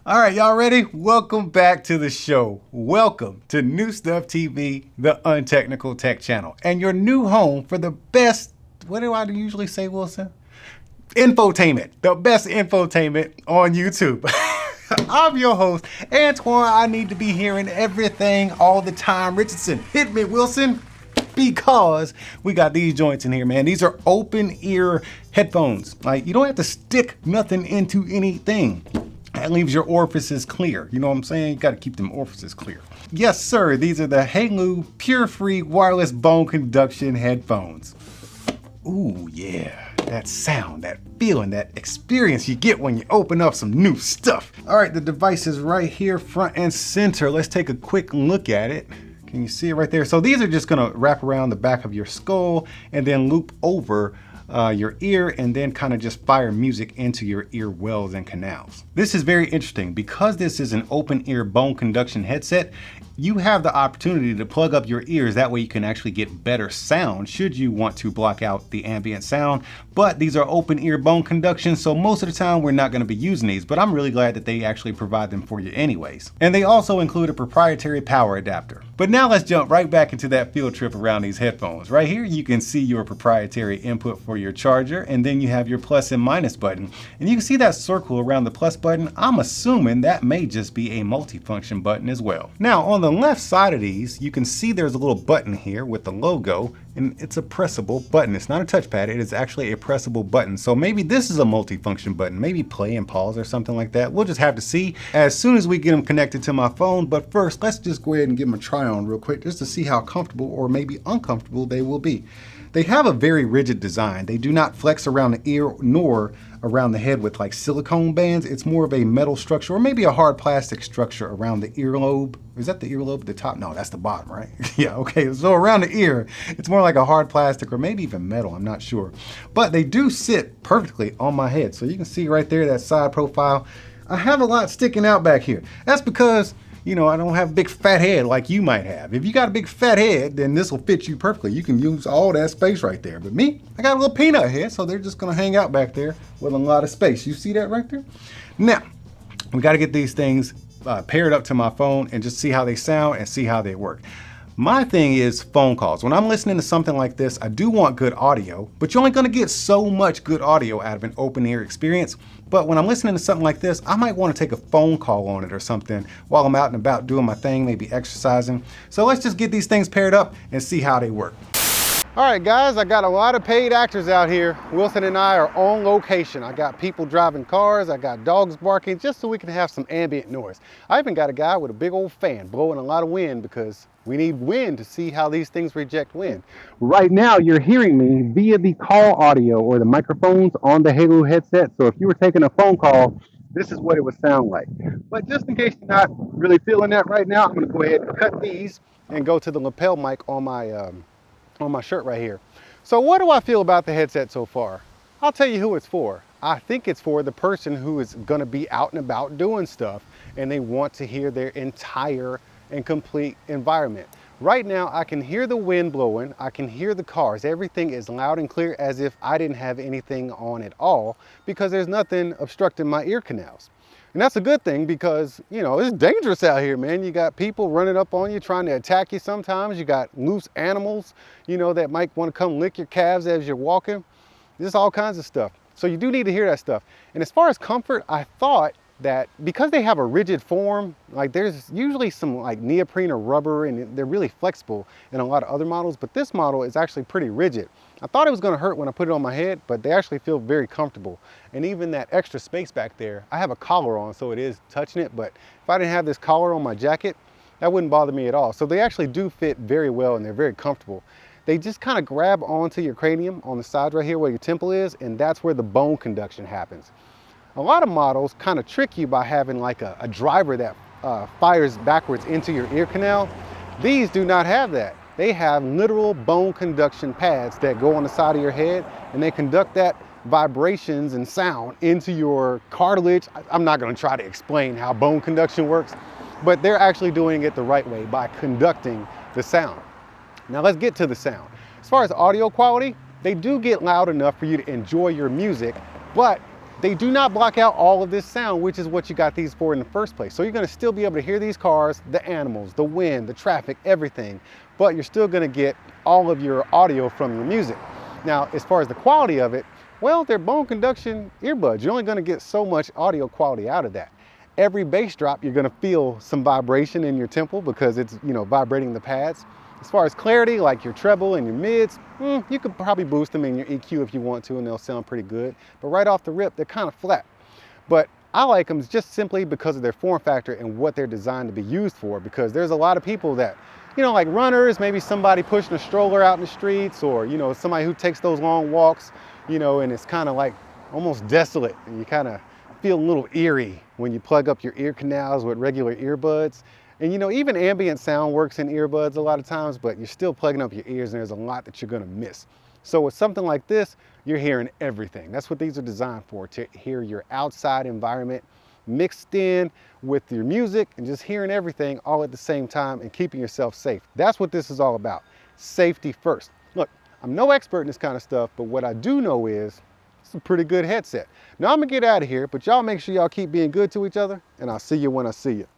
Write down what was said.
All right, y'all ready? Welcome back to the show. Welcome to New Stuff TV, the untechnical tech channel, and your new home for the best, what do I usually say, Wilson? Infotainment, the best infotainment on YouTube. I'm your host, Antoine. I need to be hearing everything all the time. Richardson, hit me, Wilson. Because we got these joints in here, man. These are open ear headphones. Like, you don't have to stick nothing into anything. That leaves your orifices clear. You know what I'm saying? You got to keep them orifices clear. Yes, sir. These are the Hailu Pure Free Wireless Bone Conduction headphones. Ooh, yeah. That sound, that feeling, that experience you get when you open up some new stuff. All right, the device is right here, front and center. Let's take a quick look at it. Can you see it right there? So these are just gonna wrap around the back of your skull and then loop over your ear and then kind of just fire music into your ear wells and canals. This is very interesting because this is an open ear bone conduction headset. You have the opportunity to plug up your ears. That way you can actually get better sound should you want to block out the ambient sound. But these are open ear bone conduction, so most of the time we're not going to be using these, but I'm really glad that they actually provide them for you anyways. And they also include a proprietary power adapter. But now let's jump right back into that field trip around these headphones. Right here you can see your proprietary input for your charger, and then you have your plus and minus button. And you can see that circle around the plus button. I'm assuming that may just be a multifunction button as well. Now on the left side of these, you can see there's a little button here with the logo, and it's a pressable button. It's not a touchpad, it is actually a pressable button. So maybe this is a multifunction button, maybe play and pause or something like that. We'll just have to see as soon as we get them connected to my phone. But first, let's just go ahead and give them a try on real quick just to see how comfortable or maybe uncomfortable they will be. They have a very rigid design. They do not flex around the ear nor around the head with like silicone bands. It's more of a metal structure or maybe a hard plastic structure around the earlobe. Is that the earlobe at the top? No, that's the bottom, right? Yeah, okay. So around the ear, it's more like a hard plastic or maybe even metal. I'm not sure. But they do sit perfectly on my head. So you can see right there, that side profile. I have a lot sticking out back here. That's because I don't have a big fat head like you might have. If you got a big fat head, then this will fit you perfectly. You can use all that space right there. But me, I got a little peanut head, so they're just gonna hang out back there with a lot of space. You see that right there? Now, we gotta get these things paired up to my phone and just see how they sound and see how they work. My thing is phone calls. When I'm listening to something like this, I do want good audio, but you're only gonna get so much good audio out of an open ear experience. But when I'm listening to something like this, I might wanna take a phone call on it or something while I'm out and about doing my thing, maybe exercising. So let's just get these things paired up and see how they work. All right, guys, I got a lot of paid actors out here. Wilson and I are on location. I got people driving cars, I got dogs barking, just so we can have some ambient noise. I even got a guy with a big old fan blowing a lot of wind because we need wind to see how these things reject wind. Right now, you're hearing me via the call audio or the microphones on the Hailu headset. So if you were taking a phone call, this is what it would sound like. But just in case you're not really feeling that right now, I'm gonna go ahead and cut these and go to the lapel mic on my shirt right here. So what do I feel about the headset so far? I'll tell you who it's for. I think it's for the person who is gonna be out and about doing stuff and they want to hear their entire and complete environment. Right now, I can hear the wind blowing, I can hear the cars. Everything is loud and clear as if I didn't have anything on at all because there's nothing obstructing my ear canals. And that's a good thing because, it's dangerous out here, man. You got people running up on you, trying to attack you sometimes. You got loose animals, that might want to come lick your calves as you're walking. There's all kinds of stuff. So you do need to hear that stuff. And as far as comfort, I thought that because they have a rigid form, like there's usually some like neoprene or rubber and they're really flexible in a lot of other models, but this model is actually pretty rigid. I thought it was gonna hurt when I put it on my head, but they actually feel very comfortable. And even that extra space back there, I have a collar on, so it is touching it, but if I didn't have this collar on my jacket, that wouldn't bother me at all. So they actually do fit very well and they're very comfortable. They just kind of grab onto your cranium on the side right here where your temple is, and that's where the bone conduction happens. A lot of models kind of trick you by having like a driver that fires backwards into your ear canal. These do not have that. They have literal bone conduction pads that go on the side of your head and they conduct that vibrations and sound into your cartilage. I'm not going to try to explain how bone conduction works, but they're actually doing it the right way by conducting the sound. Now let's get to the sound. As far as audio quality, they do get loud enough for you to enjoy your music, but they do not block out all of this sound, which is what you got these for in the first place. So you're gonna still be able to hear these cars, the animals, the wind, the traffic, everything, but you're still gonna get all of your audio from your music. Now, as far as the quality of it, well, they're bone conduction earbuds. You're only gonna get so much audio quality out of that. Every bass drop, you're gonna feel some vibration in your temple because it's, you know, vibrating the pads. As far as clarity, like your treble and your mids, you could probably boost them in your EQ if you want to, and they'll sound pretty good. But right off the rip, they're kind of flat. But I like them just simply because of their form factor and what they're designed to be used for, because there's a lot of people that, you know, like runners, maybe somebody pushing a stroller out in the streets, or, you know, somebody who takes those long walks, you know, and it's kind of like almost desolate, and you kind of feel a little eerie when you plug up your ear canals with regular earbuds. And you know, even ambient sound works in earbuds a lot of times, but you're still plugging up your ears and there's a lot that you're gonna miss. So with something like this, you're hearing everything. That's what these are designed for, to hear your outside environment mixed in with your music and just hearing everything all at the same time and keeping yourself safe. That's what this is all about. Safety first. Look, I'm no expert in this kind of stuff, but what I do know is it's a pretty good headset. Now I'm gonna get out of here, but y'all make sure y'all keep being good to each other, and I'll see you when I see you.